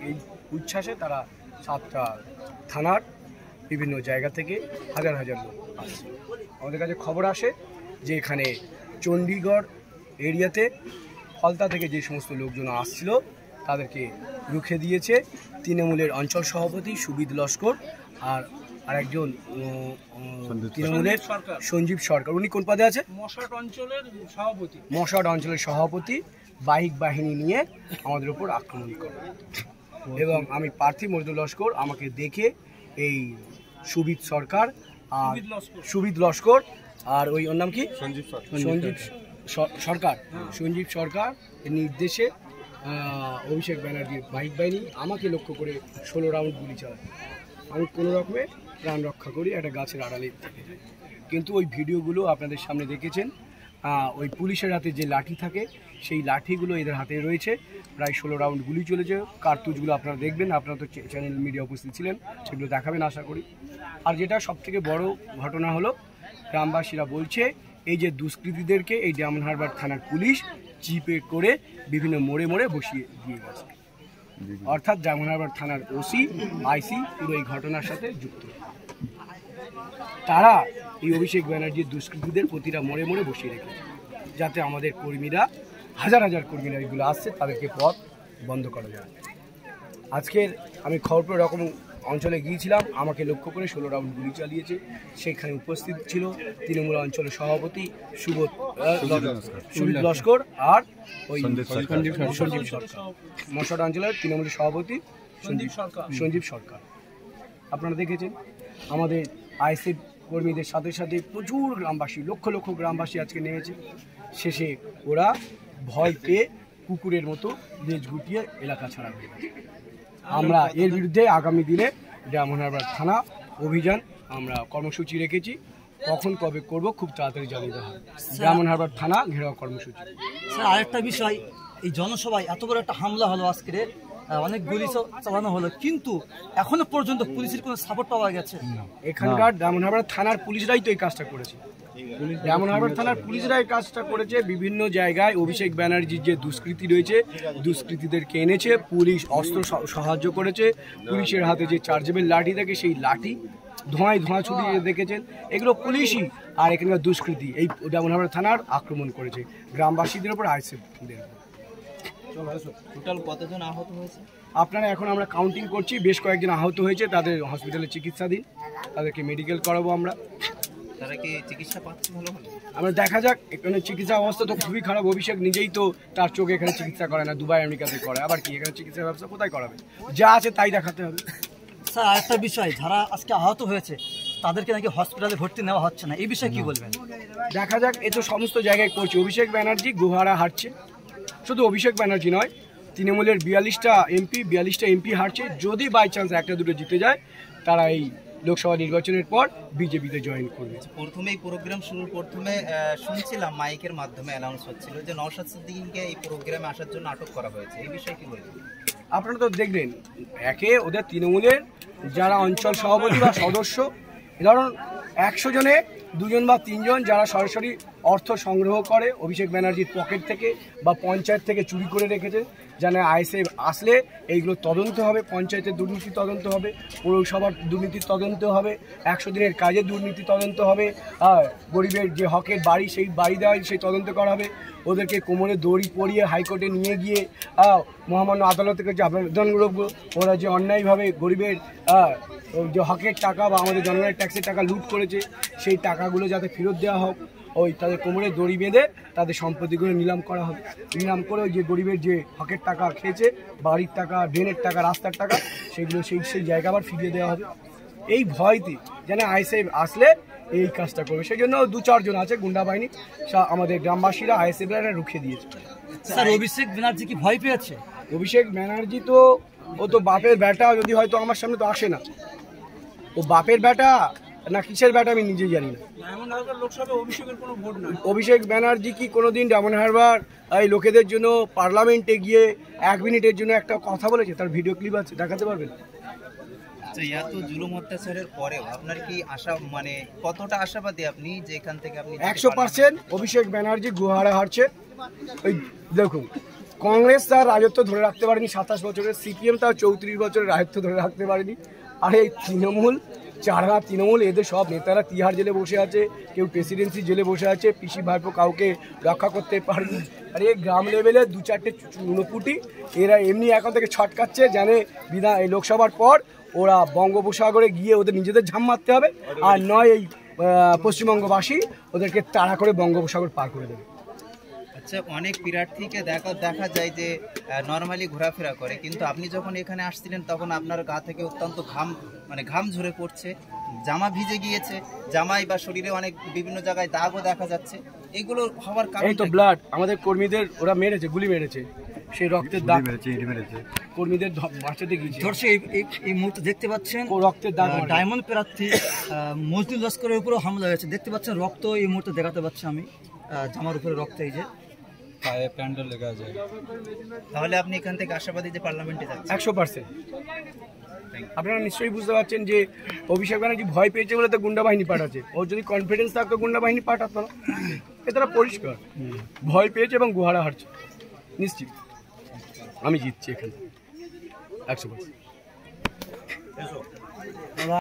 এই উচ্ছ্বাসে তারা 7টা থানার বিভিন্ন জায়গা থেকে হাজার হাজার লোক আসছে। আমাদের কাছে খবর আসে যে এখানে চণ্ডীগড় এরিয়াতে ফলতা থেকে যে সমস্ত লোকজন আসছিল তাদেরকে রুখে দিয়েছে তৃণমূলের অঞ্চল সভাপতি সুবিদ লস্কর আর আরেকজন তৃণমূলের সঞ্জীব সরকার। উনি কোন পদে আছে? মশাট অঞ্চলের সভাপতি বাহিক বাহিনী নিয়ে আমাদের উপর আক্রমণ করে এবং আমি প্রার্থী মজদুর লস্কর আমাকে দেখে এই সুবিদ লস্কর আর ওই ওর নাম কি সঞ্জীব সরকার নির্দেশে অভিষেক ব্যানার্জির বাহিক বাহিনী আমাকে লক্ষ্য করে 16 রাউন্ড গুলি চালায়। আমি কোনো রকমে প্রাণ রক্ষা করি, একটা গাছের আড়ালে থেকে যাই। কিন্তু ওই ভিডিওগুলো আপনাদের সামনে দেখেছেন, ওই পুলিশের হাতে যে লাঠি থাকে সেই লাঠিগুলো এদের হাতে রয়েছে। প্রায় 16 রাউন্ড গুলি চলেছে। কার্তুজগুলো আপনারা দেখবেন, আপনারা তো চ্যানেল মিডিয়া উপস্থিত ছিলেন, সেগুলো দেখাবেন আশা করি। আর যেটা সবথেকে বড় ঘটনা হলো, গ্রামবাসীরা বলছে এই যে দুষ্কৃতীদেরকে এই ডায়মন্ড হারবার থানার পুলিশ জিপে করে বিভিন্ন মোড়ে মোড়ে বসিয়ে দিয়ে গেছে। অর্থাৎ ডায়মন্ড হারবার থানার ওসি আইসি পুরো এই ঘটনার সাথে যুক্ত। তারা এই অভিষেক ব্যানার্জির দুষ্কৃতীদের প্রতিটা মোড়ে মোড়ে বসিয়ে রেখেছে, যাতে আমাদের কর্মীরা হাজার হাজার কর্মীরা এগুলো আসছে তাদেরকে পথ বন্ধ করা যায়। আজকের আমি খড়পুর রকম অঞ্চলে গিয়েছিলাম, আমাকে লক্ষ্য করে 16 রাউন্ড গুলি চালিয়েছে। সেখানে উপস্থিত ছিল তৃণমূল অঞ্চলের সভাপতি সুবিদ লস্কর আর ওই সঞ্জীব সরকার, মশাট অঞ্চলের তৃণমূলের সভাপতি সঞ্জীব সরকার। আপনারা দেখেছেন আমাদের আইএসএফ কর্মীদের সাথে সাথে প্রচুর গ্রামবাসী, লক্ষ লক্ষ গ্রামবাসী আজকে নেমেছে। শেষে ওরা ভয় পেয়ে কুকুরের মতো লেজ গুটিয়ে এলাকা ছাড়া হয়ে গেছে। আমরা এর বিরুদ্ধে আগামী দিনে ডায়মন্ড হারবার থানা অভিযান আমরা কর্মসূচি রেখেছি। কখন কবে করব খুব তাড়াতাড়ি জানিয়ে দেওয়া হবে। ডায়মন্ড হারবার থানা ঘেরাও কর্মসূচি। স্যার, আরেকটা বিষয়, এই জনসভায় এত বড় একটা হামলা হলো, আজকে অনেক গুলি চালানো হলো, কিন্তু এখনো পর্যন্ত পুলিশের কোনো সাপোর্ট পাওয়া গেছে? এখানকার ডায়মন্ড হারবার থানার পুলিশরাই তো এই কাজটা করেছে। ডায়মন্ড হারবার থানার পুলিশরাই কাজটা করেছে। বিভিন্ন জায়গায় অভিষেক ব্যানার্জির যে দুষ্কৃতী রয়েছে, দুষ্কৃতীদেরকে এনেছে, পুলিশ অস্ত্র সাহায্য করেছে। পুলিশের হাতে যে চার্জেবল লাঠি থাকে সেই লাঠি ধোঁয়া ছুটিয়ে দেখেছেন, এগুলো পুলিশই। আর এখানকার দুষ্কৃতী এই ডায়মন্ড হারবার থানার আক্রমণ করেছে গ্রামবাসীদের উপর, আইএসএফদের উপর। টোটাল কতজন আহত হয়েছে? আপনারা এখন আমরা কাউন্টিং করছি, বেশ কয়েকজন আহত হয়েছে, তাদের হসপিটালে চিকিৎসাধীন, তাদেরকে মেডিকেল করাবো আমরা। তারা কি চিকিৎসা পাচ্ছে ভালোভাবে? আমরা দেখা যাক। এখানে চিকিৎসা অবস্থা তো খুবই খারাপ। অভিষেক নিজেই তো তার চোখে এখানে চিকিৎসা করে না, দুবাই আমেরিকাতে করে, আবার কি এখানে চিকিৎসা ব্যবস্থা কোথায় করাবে? যা আছে তাই দেখাতে হবে। স্যার, আরেকটা বিষয়, যারা আজকে আহত হয়েছে তাদেরকে নাকি হসপিটালে ভর্তি নেওয়া হচ্ছে না, এই বিষয়ে কি বলবেন? দেখা যাক, এ তো সমস্ত জায়গায় করছে। অভিষেক ব্যানার্জি গোহারা হারছে, শুধু অভিষেক ব্যানার্জি নয়, তৃণমূলের 42টা এমপি হারছে। যদি বাই চান্স একটা দুটো জিতে যায়, তারা এই লোকসভা নির্বাচনের পর বিজেপিতে জয়েন করবে। প্রথমেই প্রোগ্রাম শুরুর প্রথমে শুনছিলাম মাইকের মাধ্যমে অ্যানাউন্স হচ্ছিল যে নওশাদ সিদ্দিকীকে এই প্রোগ্রামে আসার জন্য আটক করা হয়েছে, এই বিষয়ে কি বলবেন? আপনারা তো দেখলেন, ওদের তৃণমূলের যারা অঞ্চল সভাপতি বা সদস্য, ধরুন 100 জনে 2 জন বা 3 জন যারা সরাসরি অর্থ সংগ্রহ করে অভিষেক ব্যানার্জির পকেট থেকে বা পঞ্চায়েত থেকে চুরি করে রেখেছে, যেন আইএসএফ আসলে এইগুলো তদন্ত হবে, পঞ্চায়েতের দুর্নীতি তদন্ত হবে, পৌরসভার দুর্নীতির তদন্ত হবে, 100 দিনের কাজের দুর্নীতি তদন্ত হবে, গরিবের যে হকের বাড়ি সেই বাড়ি দেওয়া সেই তদন্ত করা হবে। ওদেরকে কোমরে দড়ি পরিয়ে হাইকোর্টে নিয়ে গিয়ে মহামান্য আদালতের কাছে আবেদন করবো, ওরা যে অন্যায়ভাবে গরিবের যে হকের টাকা বা আমাদের জনগণের ট্যাক্সের টাকা লুট করেছে সেই টাকাগুলো যাতে ফেরত দেওয়া হোক। ওই তাদের কোমরে দড়ি বেঁধে তাদের সম্পত্তিগুলো নিলাম করা হবে। নিলাম করে ওই যে গরিবের যে হকের টাকা খেয়েছে, বাড়ির টাকা, ড্রেনের টাকা, রাস্তার টাকা, সেগুলো সেই জায়গা আবার ফিরিয়ে দেওয়া হবে। এই ভয়তে যেন আইএসএফ আসলে এই কাজটা করবে, সেই জন্য 2-4 জন আছে গুন্ডা বাহিনী, আমাদের গ্রামবাসীরা আইএসএফরা রুখে দিয়েছে। স্যার, অভিষেক ব্যানার্জি কি ভয় পেয়েছে? অভিষেক ব্যানার্জি তো ও তো বাপের বেটা, যদি হয়তো আমার সামনে তো আসে না, ও বাপের বেটা না কিসের বেটা আমি নিজেই জানি না। অভিষেক ব্যানার্জি কি কোনোদিন ডায়মন্ড হারবার এই লোকেদের জন্য পার্লামেন্টে গিয়ে 1 মিনিটের জন্য একটা কথা বলেছে? তার ভিডিও ক্লিপ আছে, দেখাতে পারবেন? আচ্ছা, এত জুলুম অত্যাচারের পরেও আপনার কি আশা, মানে কতটা আশাবাদী আপনি যে এখান থেকে আপনি? 100% অভিষেক ব্যানার্জি গুহারা হারছে। ওই দেখুন, কংগ্রেস তার রাজত্ব ধরে রাখতে পারেনি 27 বছরের, সিপিএম তার 34 বছরের রাজত্ব ধরে রাখতে পারেনি। আর এই তৃণমূল, চারা তৃণমূল, এদের সব নেতারা তিহার জেলে বসে আছে, কেউ প্রেসিডেন্সি জেলে বসে আছে, পিসি ভাইপো কাউকে রক্ষা করতে পারেনি। আর এই গ্রাম লেভেলে 2-4টে চুনোপুটি এরা এমনি এখন থেকে ছটকাচ্ছে, জানে এই লোকসভার পর ওরা বঙ্গোপসাগরে গিয়ে ওদের নিজেদের ঝাম মারতে হবে, আর নয় এই পশ্চিমবঙ্গবাসী ওদেরকে তাড়া করে বঙ্গোপসাগর পার করে দেবে। আচ্ছা, অনেক প্রার্থীকে দেখা যায় যে নর্মালি ঘোরাফেরা করে, কিন্তু আপনি যখন এখানে আসছিলেন তখন আপনার গা থেকে অত্যন্ত ঘাম ঝরে পড়ছে, জামা ভিজে গিয়েছে, জামাই বা শরীরে অনেক বিভিন্ন জায়গায় দাগও দেখা যাচ্ছে। এগুলো হওয়ার কারণ এই তো ব্লাড, আমাদের কর্মীদের ওরা মেরেছে, গুলি মেরেছে, সেই রক্তের দাগ মেরেছে কর্মীদের বাঁচাতে গিয়েছে। দর্শক এই মুহূর্তে দেখতে পাচ্ছেন রক্তের দাগ, ডায়মন্ড প্রার্থী মজদুর লস্করের উপরেও হামলা হয়েছে। দেখতে পাচ্ছেন রক্ত এই মুহূর্তে দেখাতে পাচ্ছি আমি, জামার উপরে রক্ত, এই যে পায়ে প্যান্ডেল লেগে যায়। তাহলে আপনি এখান থেকে আশাবাদী যে পার্লামেন্টে যাচ্ছেন? 100%। আপনারা নিশ্চয়ই বুঝতে পারছেন যে অভিষেক ব্যানার্জি ভয় পেয়েছে বলে তো গুন্ডা বাহিনী পাঠাচ্ছে। ওর যদি কনফিডেন্স থাকতো গুন্ডা বাহিনী পাঠাতো না। এটা পরিষ্কার ভয় পেয়েছে এবং গুহারা হারছে। নিশ্চিত আমি জিতছি এখানে 100%।